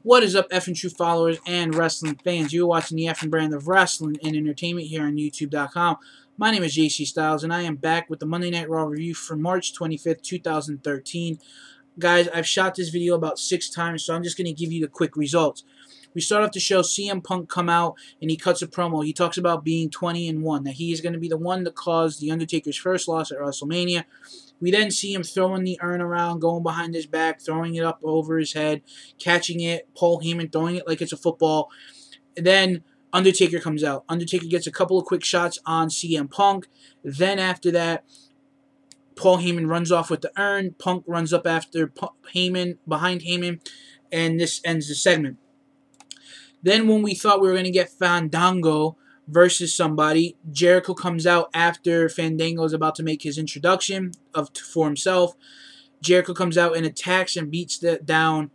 What is up, effing true followers and wrestling fans? You're watching the effing brand of wrestling and entertainment here on YouTube.com. My name is JC Styles, and I am back with the Monday Night Raw review for March 25th, 2013. Guys, I've shot this video about 6 times, so I'm just going to give you the quick results. We start off the show, CM Punk come out, and he cuts a promo. He talks about being 20-1, that he is going to be the one that caused The Undertaker's first loss at WrestleMania. We then see him throwing the urn around, going behind his back, throwing it up over his head, catching it, Paul Heyman throwing it like it's a football. And then Undertaker comes out. Undertaker gets a couple of quick shots on CM Punk. Then after that, Paul Heyman runs off with the urn. Punk runs up after Heyman, behind Heyman, and this ends the segment. Then when we thought we were going to get Fandango versus somebody, Jericho comes out after Fandango is about to make his introduction for himself. Jericho comes out and attacks and beats down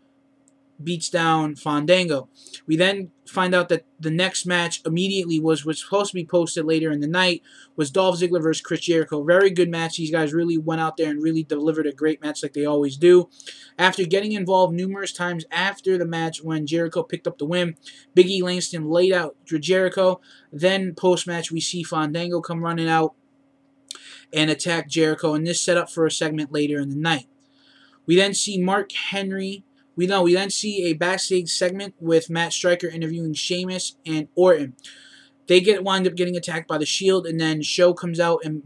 Fandango. We then find out that the next match immediately was supposed to be posted later in the night, was Dolph Ziggler versus Chris Jericho. Very good match. These guys really went out there and really delivered a great match like they always do. After getting involved numerous times after the match when Jericho picked up the win, Big E Langston laid out for Jericho. Then post-match we see Fandango come running out and attack Jericho, and this set up for a segment later in the night. We then see Mark Henry. We then see a backstage segment with Matt Striker interviewing Sheamus and Orton. They wind up getting attacked by the Sheild, and then Show comes out and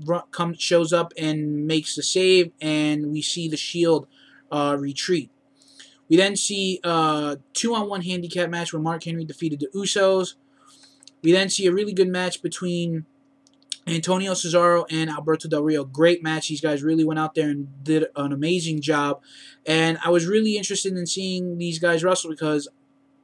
shows up and makes the save, and we see the Sheild retreat. We then see a 2-on-1 handicap match where Mark Henry defeated the Usos. We then see a really good match between Antonio Cesaro and Alberto Del Rio. Great match. These guys really went out there and did an amazing job. And I was really interested in seeing these guys wrestle because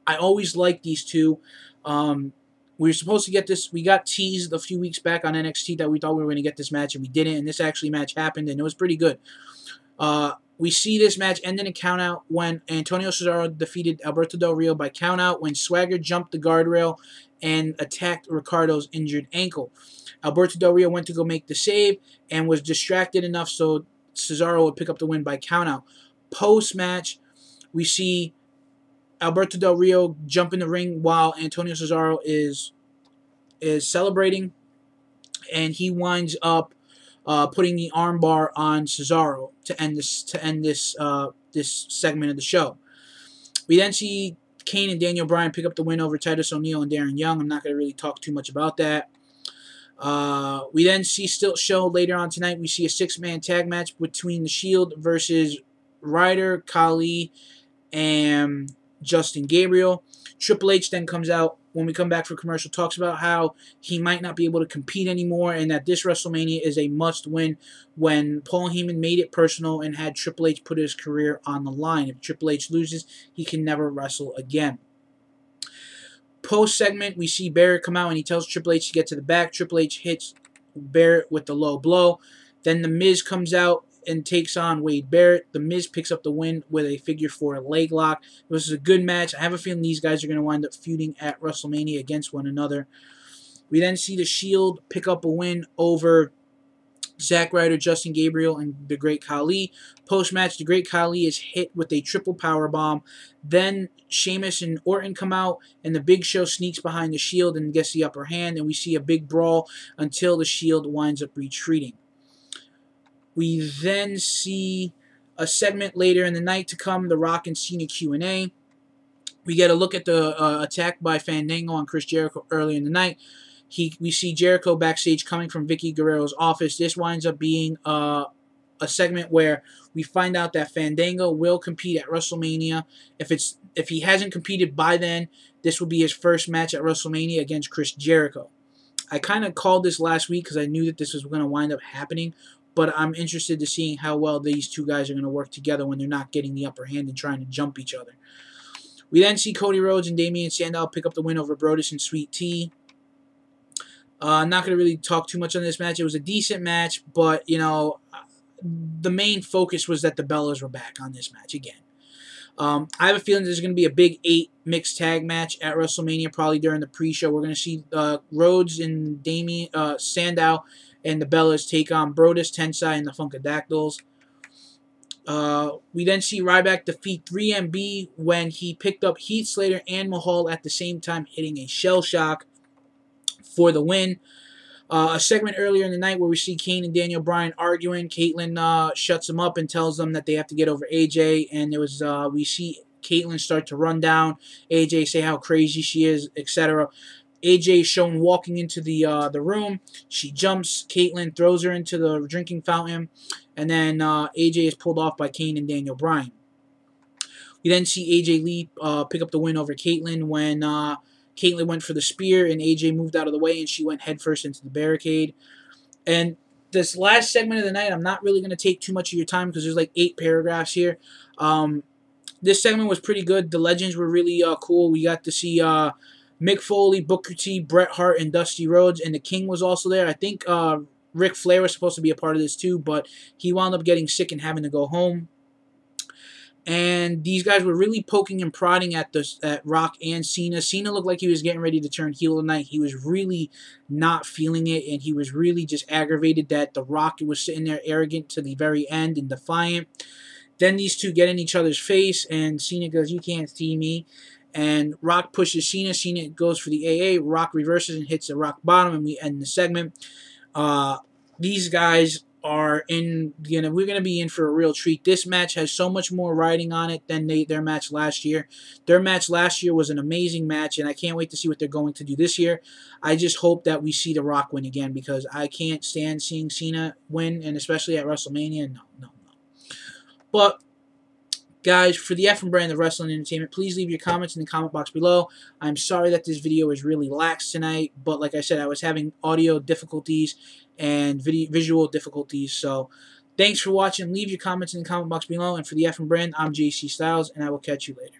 I always liked these two. We were supposed to get this. We got teased a few weeks back on NXT that we thought we were going to get this match, and we didn't. And this actually match happened, and it was pretty good. We see this match end in a countout when Antonio Cesaro defeated Alberto Del Rio by countout when Swagger jumped the guardrail and attacked Ricardo's injured ankle. Alberto Del Rio went to go make the save and was distracted enough so Cesaro would pick up the win by countout. Post-match, we see Alberto Del Rio jump in the ring while Antonio Cesaro is celebrating, and he winds up putting the armbar on Cesaro to end this segment of the show. We then see Kane and Daniel Bryan pick up the win over Titus O'Neil and Darren Young. I'm not going to really talk too much about that. We then see show later on tonight. We see a 6-man tag match between the Sheild versus Ryder, Khali, and Justin Gabriel. Triple H then comes out when we come back for commercial, talks about how he might not be able to compete anymore and that this WrestleMania is a must-win when Paul Heyman made it personal and had Triple H put his career on the line. If Triple H loses, he can never wrestle again. Post-segment, we see Barrett come out and he tells Triple H to get to the back. Triple H hits Barrett with the low blow. Then The Miz comes out and takes on Wade Barrett. The Miz picks up the win with a figure 4 leg lock. This is a good match. I have a feeling these guys are going to wind up feuding at WrestleMania against one another. We then see the Sheild pick up a win over Zack Ryder, Justin Gabriel, and the Great Khali. Post-match, the Great Khali is hit with a triple powerbomb. Then Sheamus and Orton come out, and the Big Show sneaks behind the Sheild and gets the upper hand, and we see a big brawl until the Sheild winds up retreating. We then see a segment later in the night to come, The Rock and Cena Q&A. We get a look at the attack by Fandango on Chris Jericho early in the night. We see Jericho backstage coming from Vicky Guerrero's office. This winds up being a segment where we find out that Fandango will compete at WrestleMania. If he hasn't competed by then, this will be his first match at WrestleMania against Chris Jericho. I kind of called this last week because I knew that this was going to wind up happening, but I'm interested to seeing how well these two guys are going to work together when they're not getting the upper hand and trying to jump each other. We then see Cody Rhodes and Damian Sandow pick up the win over Brodus and Sweet Tea. I'm not going to really talk too much on this match. It was a decent match, but, you know, the main focus was that the Bellas were back on this match again. I have a feeling there's going to be a big 8 mixed tag match at WrestleMania, probably during the pre-show. We're going to see Rhodes and Damian Sandow and the Bellas take on Brodus, Tensai, and the Funkadactyls. We then see Ryback defeat 3MB when he picked up Heath Slater and Mahal at the same time, hitting a shell shock for the win. A segment earlier in the night where we see Kane and Daniel Bryan arguing. Caitlyn shuts them up and tells them that they have to get over AJ. And there was we see Caitlyn start to run down AJ, say how crazy she is, etc. AJ is shown walking into the room. She jumps Caitlyn, throws her into the drinking fountain, and then AJ is pulled off by Kane and Daniel Bryan. We then see AJ Lee pick up the win over Caitlyn when Caitlyn went for the spear and AJ moved out of the way and she went headfirst into the barricade. And this last segment of the night, I'm not really going to take too much of your time because there's like 8 paragraphs here. This segment was pretty good. The legends were really cool. We got to see Mick Foley, Booker T, Bret Hart, and Dusty Rhodes, and the King was also there. I think Ric Flair was supposed to be a part of this too, but he wound up getting sick and having to go home. And these guys were really poking and prodding at Rock and Cena. Cena looked like he was getting ready to turn heel tonight. He was really not feeling it, and he was really just aggravated that The Rock was sitting there arrogant to the very end and defiant. Then these two get in each other's face, and Cena goes, "You can't see me." And Rock pushes Cena. Cena goes for the AA. Rock reverses and hits the rock bottom, and we end the segment. These guys are in. We're gonna be in for a real treat. This match has so much more riding on it than their match last year. Their match last year was an amazing match, and I can't wait to see what they're going to do this year. I just hope that we see The Rock win again because I can't stand seeing Cena win, and especially at WrestleMania. No. But guys, for the F and brand of wrestling entertainment, please leave your comments in the comment box below. I'm sorry that this video is really lax tonight, but like I said, I was having audio difficulties and visual difficulties. So thanks for watching. Leave your comments in the comment box below. And for the F and brand, I'm JC Styles, and I will catch you later.